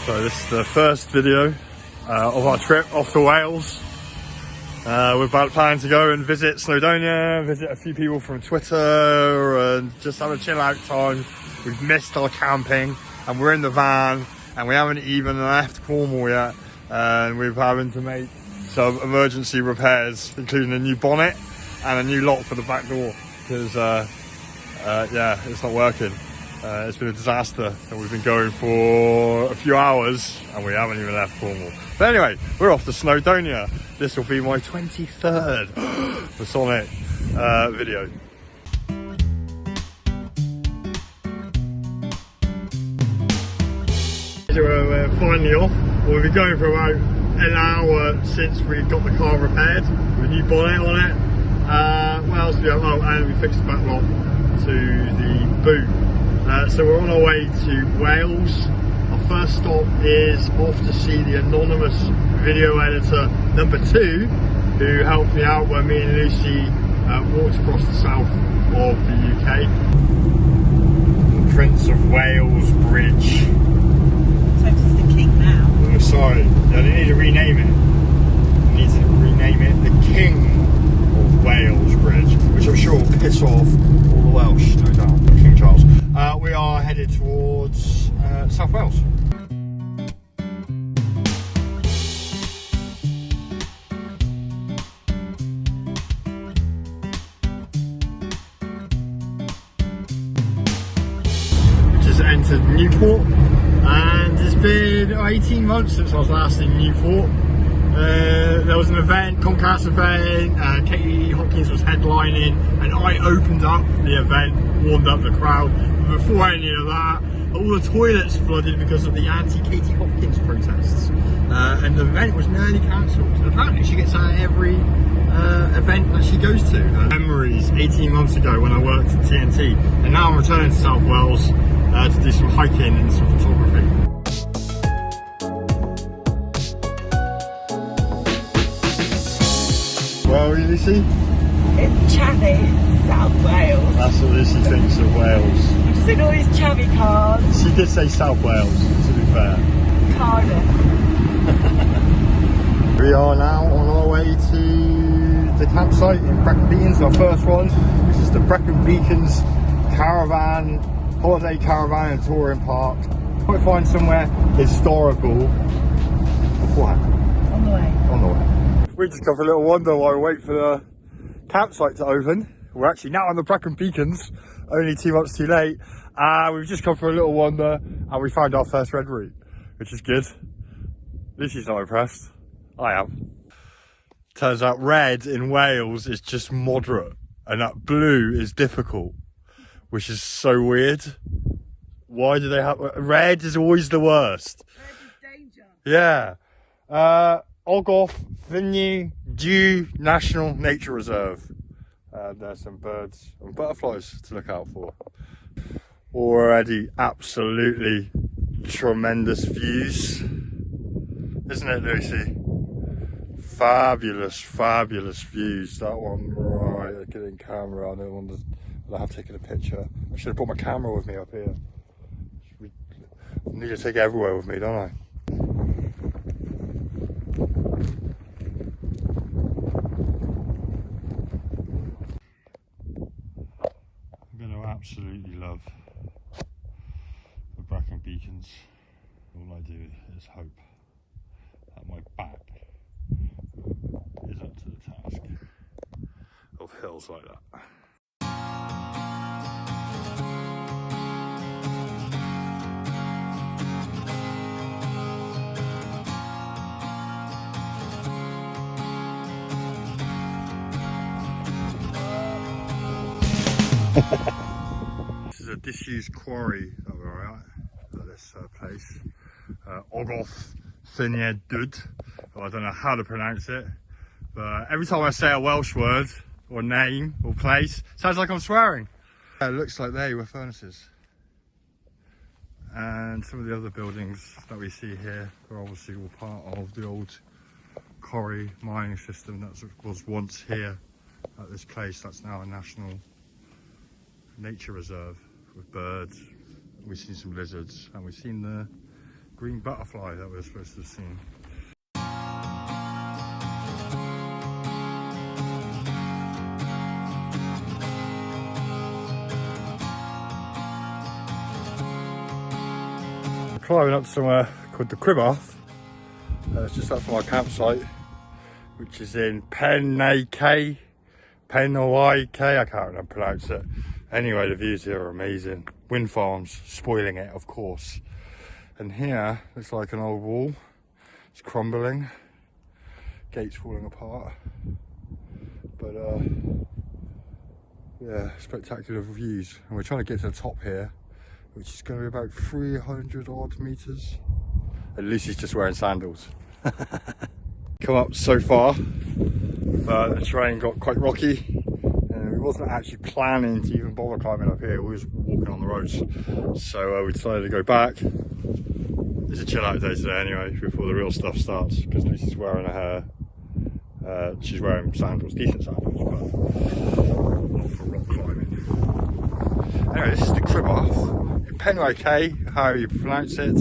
So this is the first video of our trip off to Wales. We're about planning to go and visit Snowdonia, visit a few people from Twitter and just have a chill out time. We've missed our camping and we're in the van and we haven't even left Cornwall yet, and we're having to make some emergency repairs, including a new bonnet and a new lock for the back door because yeah, it's not working. It's been a disaster and we've been going for a few hours and we haven't even left Cornwall. But anyway, we're off to Snowdonia. This will be my 23rd Masonic video. So we're finally off. We've been going for about an hour since we got the car repaired with a new bonnet on it. What else do we have? Oh, and we fixed the back lock to the boot. So we're on our way to Wales. Our first stop is off to see the anonymous video editor number 2, who helped me out when me and Lucy walked across the south of the UK. The Prince of Wales Bridge. So this is the king now. Oh, sorry, no, they need to rename it. They need to rename it the King of Wales Bridge, which I'm sure will piss off all the Welsh, no doubt. King Charles. We are headed towards South Wales. We just entered Newport and it's been 18 months since I was last in Newport. There was an event, Comcast event, Katie Hopkins was headlining and I opened up the event, warmed up the crowd. But before any of that, all the toilets flooded because of the anti-Katie Hopkins protests. And the event was nearly cancelled. Apparently she gets out every event that she goes to. Memories 18 months ago when I worked at TNT, and now I'm returning to South Wales to do some hiking and some photography. Where are we, Lucy? In chavvy, South Wales. That's what Lucy thinks of Wales. I've just seen all these chavvy cars. She did say South Wales, to be fair. Cardiff. We are now on our way to the campsite in Brecon Beacons, our first one, which is the Brecon Beacons caravan, holiday caravan and touring park. Might find somewhere historical. What? On the way. On the way. We just come for a little wander while we wait for the campsite to open. We're actually now on the Brecon Beacons, only 2 months too late. We've just come for a little wander and we found our first red route, which is good. Lucy's not impressed. I am. Turns out red in Wales is just moderate and that blue is difficult, which is so weird. Why do they have... Red is always the worst. Red is danger. Yeah. Ogof Vinny Dew National Nature Reserve. There's some birds and butterflies to look out for. Already absolutely tremendous views, isn't it, Lucy? Fabulous, fabulous views. That one right, I get in camera. I have taken a picture. I should have brought my camera with me up here. I need to take it everywhere with me, don't I? Absolutely love the Brecon Beacons. All I do is hope that my back is up to the task of hills like that. This is a disused quarry that we're at this place. Ogof Lluniau Dwd. I don't know how to pronounce it, but every time I say a Welsh word or name or place, sounds like I'm swearing. It looks like they were furnaces. And some of the other buildings that we see here are obviously all part of the old quarry mining system that was once here at this place. That's now a national nature reserve with birds. We've seen some lizards and we've seen the green butterfly that we're supposed to have seen. We're climbing up somewhere called the Cribbath. It's just up from our campsite, which is in Pen-y-K, Pen-y-K, I can't remember pronounce it. Anyway, the views here are amazing. Wind farms spoiling it, of course. And here looks like an old wall. It's crumbling. Gates falling apart. But yeah, spectacular views. And we're trying to get to the top here, which is going to be about 300 odd meters. And Lucy's just wearing sandals. Come up so far, but the terrain got quite rocky. We wasn't actually planning to even bother climbing up here. We was walking on the roads, so we decided to go back. It's a chill out day today anyway, before the real stuff starts, because Lucy's wearing she's wearing sandals, decent sandals, but not for rock climbing. Anyway, this is the Cribbath in Pen-y-K, how you pronounce it.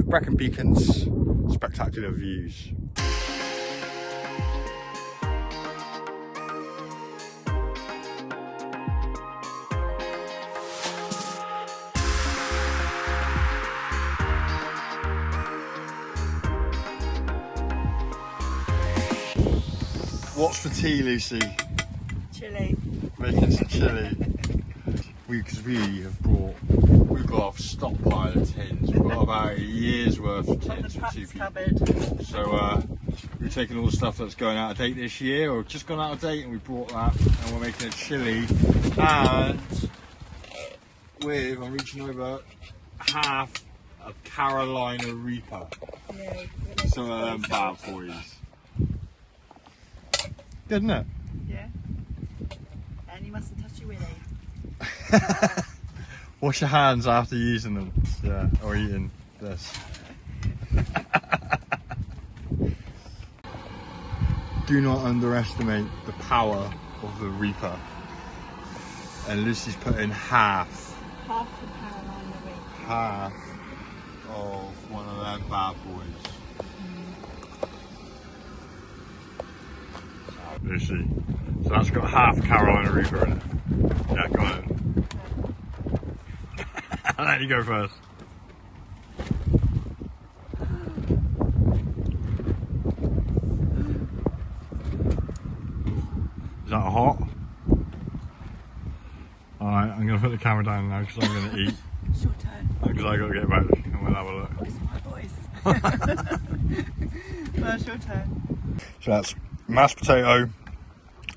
Brecon Beacons, spectacular views. What's for tea, Lucy? Chili. Making some chili. Because we've got a stockpile of tins. We've got about a year's worth of tins for 2 people. Cupboard. So we're taking all the stuff that's going out of date this year, or just gone out of date, and we brought that, and we're making a chili. And I'm reaching over half a Carolina Reaper. Yeah, Some of them bad boys. Good, isn't it? Yeah. And you mustn't touch your willy. Wash your hands after using them. Yeah, or eating this. Do not underestimate the power of the Reaper. And Lucy's put in half Half the Carolina Reaper. Half of one of them bad boys. Lucy. So that's got half Carolina Reaper in it. Yeah, got it. I'll let you go first. Is that hot? Alright, I'm going to put the camera down now because I'm going to eat. It's your turn. Because I've got to get back and we'll have a look. It's my voice. Well, it's your turn. So that's mashed potato,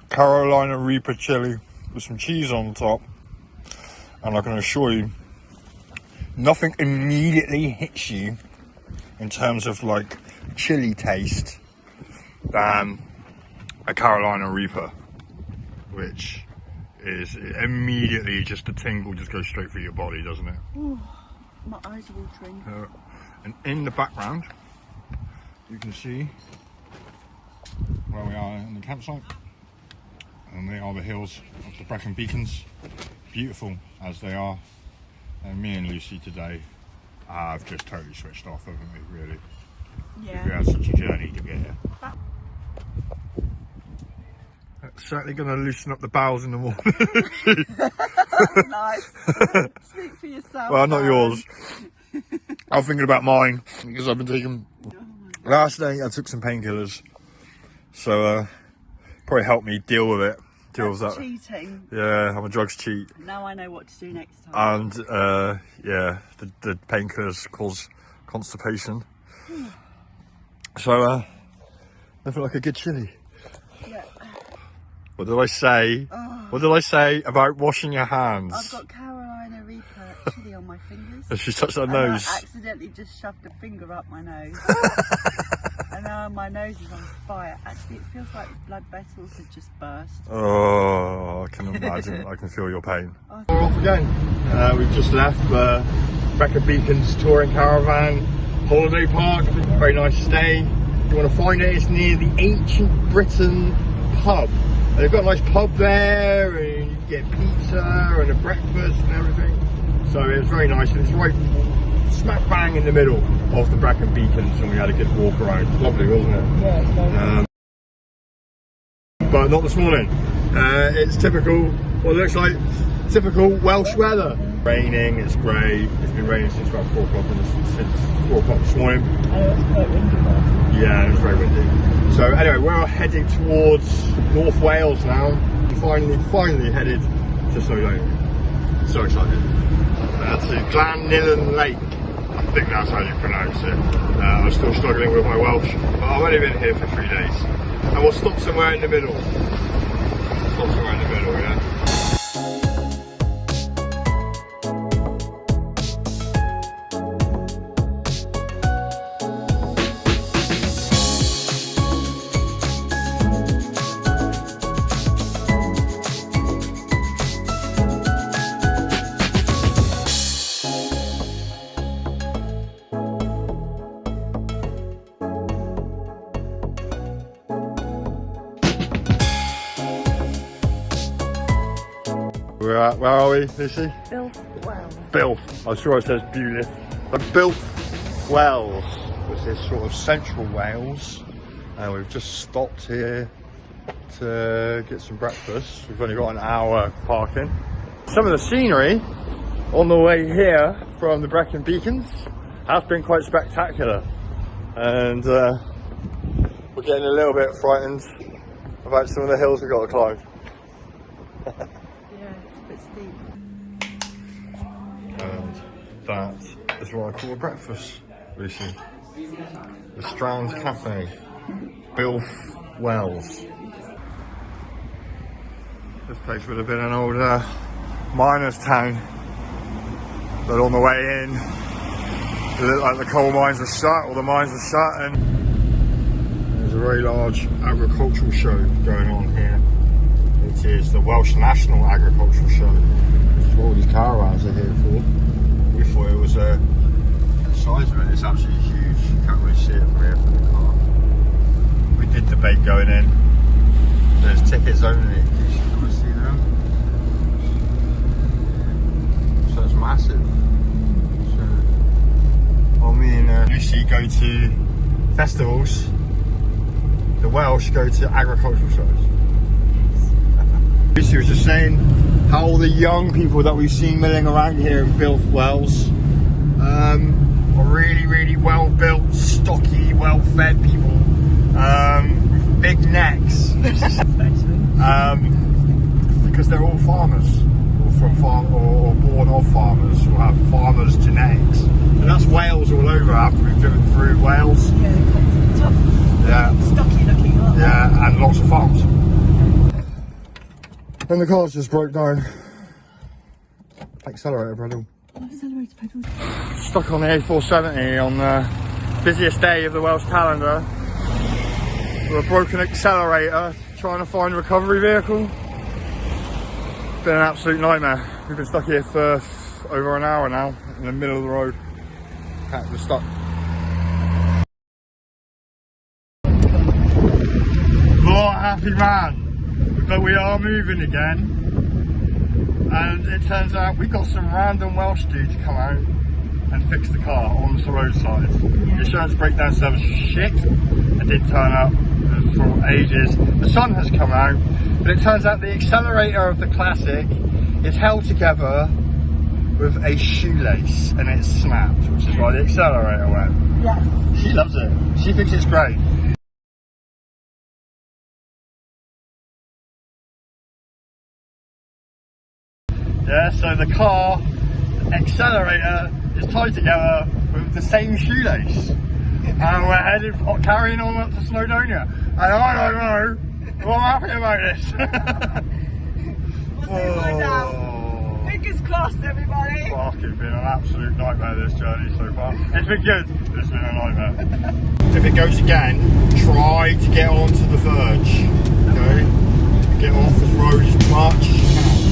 Carolina Reaper chili with some cheese on the top, and I can assure you nothing immediately hits you in terms of like chili taste than a Carolina Reaper, which is immediately just the tingle just goes straight through your body, doesn't it? Ooh, my eyes are watering. And in the background you can see where we are in the campsite, and they are the hills of the Brecon Beacons, beautiful as they are. And me and Lucy today have just totally switched off, haven't we, really? Yeah. We had such a journey to get here. It's certainly going to loosen up the bowels in the morning. That's nice. Speak for yourself. Well, not man. yours. I'm thinking about mine because I've been taking. Last night I took some painkillers, so probably helped me deal with it. Deal with that. Cheating. Yeah, I'm a drugs cheat. Now I know what to do next time. And yeah, the painkillers cause constipation. So I feel like a good chili. Yeah. What did I say? Oh. What did I say about washing your hands? I've got Carolina Reaper chili on my fingers. Has she touched her And nose? I accidentally just shoved a finger up my nose. And now my nose is on fire. Actually, it feels like blood vessels have just burst. Oh, I can imagine. I can feel your pain. We're off again. We've just left the Brecon Beacons touring caravan holiday park. Very nice stay. If you want to find it, it's near the Ancient Britain pub. And they've got a nice pub there, and you can get pizza and a breakfast and everything. So it's very nice, and it's right smack bang in the middle of the Brecon Beacons, and we had a good walk around. Lovely, wasn't it? Yeah, it's very But not this morning. It's typical, what looks like typical Welsh weather. Raining, it's grey. It's been raining since about 4 o'clock this morning. I know it's quite windy though. Yeah, it was very windy. So anyway, we're heading towards North Wales now. Finally headed to Snowdonia. So excited. To Llanillan Lake. I think that's how you pronounce it. I'm still struggling with my Welsh, but I've only been here for 3 days. And we'll stop somewhere in the middle. Stop somewhere in the middle, yeah? Where are we, Lucy? Bilf Wells. Bilf. I'm sure it says Bulith. But Bilf Wells, which is sort of central Wales. And we've just stopped here to get some breakfast. We've only got an hour parking. Some of the scenery on the way here from the Brecon Beacons has been quite spectacular. And we're getting a little bit frightened about some of the hills we've got to climb. And that is what I call a breakfast, Lucy. The Strand Cafe, Bilf Wells. This place would have been an old miners' town, but on the way in, it looked like the coal mines were shut, or the mines were shut, and there's a very large agricultural show going on here. It is the Welsh National Agricultural Show, which is what all these caravans are here for. We thought it was the size of it is absolutely huge. You can't really see it from here from the car. We did debate going in. There's tickets only. You can see them. So it's massive. So, well, me and Lucy go to festivals. The Welsh go to agricultural shows. Lucy was just saying how all the young people that we've seen milling around here in Bilf Wells are really well built, stocky, well fed people with big necks. Because they're all farmers, or from farm or born of farmers, or have farmers' genetics. And that's Wales all over after we've driven through Wales. Yeah, tough. Yeah. Stocky looking up. Yeah, and lots of farms. And the car's just broke down. Accelerator pedal. Accelerator pedal. Stuck on the A470 on the busiest day of the Welsh calendar. With a broken accelerator, trying to find a recovery vehicle. It's been an absolute nightmare. We've been stuck here for over an hour now, in the middle of the road. We're stuck. Not a happy man. But we are moving again, and it turns out we got some random Welsh dude to come out and fix the car on the roadside. The insurance breakdown service was shit. It didn't turn up for ages. The sun has come out, but it turns out the accelerator of the Classic is held together with a shoelace, and it's snapped, which is why the accelerator went. Yes. She loves it. She thinks it's great. Yeah, so the car accelerator is tied together with the same shoelace, and we're headed carrying on up to Snowdonia. And I don't know what I'm happy about this. We'll see right now. Fingers crossed, everybody. Fucking been an absolute nightmare this journey so far. It's been good. It's been a nightmare. If it goes again, try to get onto the verge. Okay, get off this road as much as you can.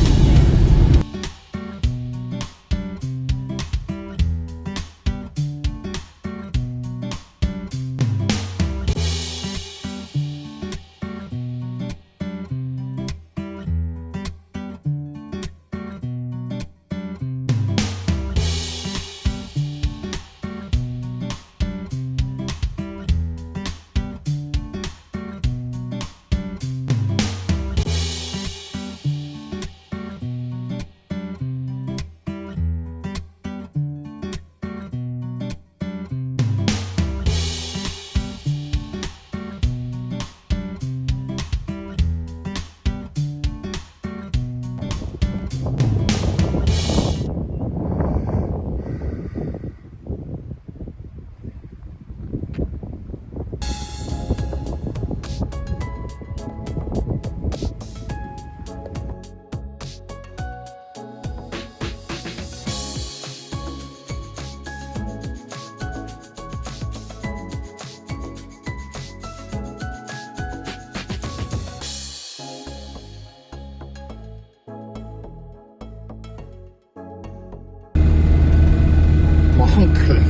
Cliff.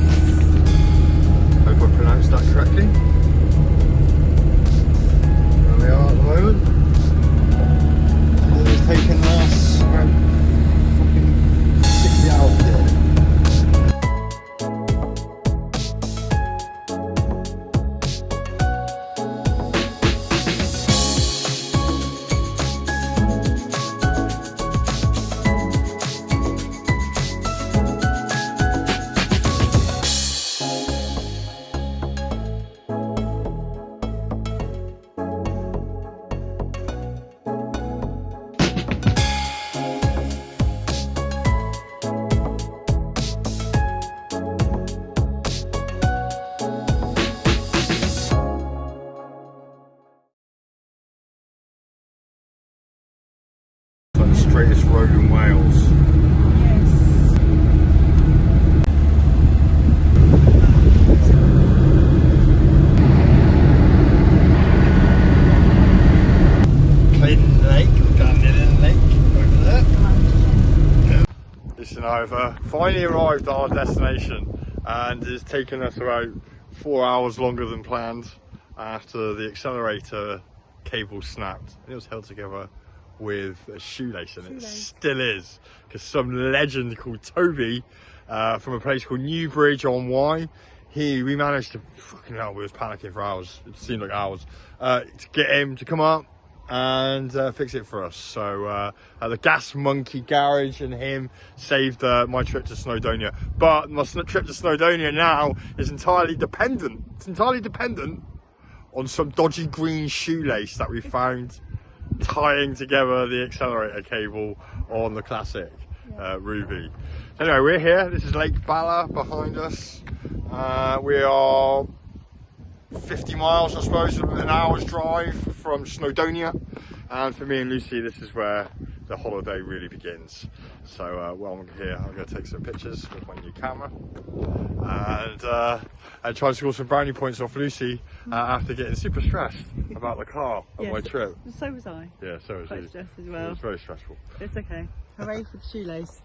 Hope I pronounced that correctly. There we are at the moment. And it's taken us about fucking 60 hours to get here. Straightest road in Wales. Yes. Clayton Lake, Glandillan Lake, over there. Yeah. Listen, I've finally arrived at our destination, and it's taken us about 4 hours longer than planned after the accelerator cable snapped. It was held together with a shoelace, and it still is, because some legend called Toby from a place called Newbridge on Wye, we managed to, fucking hell, we was panicking for hours, it seemed like hours, to get him to come up and fix it for us. So the gas monkey garage and him saved my trip to Snowdonia. But my trip to Snowdonia now is entirely dependent on some dodgy green shoelace that we found tying together the accelerator cable on the Classic Ruby. Anyway, we're here. This is Lake Bala behind us. We are 50 miles, I suppose, an hour's drive from Snowdonia. And for me and Lucy, this is where the holiday really begins. So while I'm here, I'm going to take some pictures with my new camera and try to score some brownie points off Lucy after getting super stressed about the car on my trip. So was I. Yeah, so was Quite you. stressed as well. It was very stressful. It's okay. Hooray for the shoelace.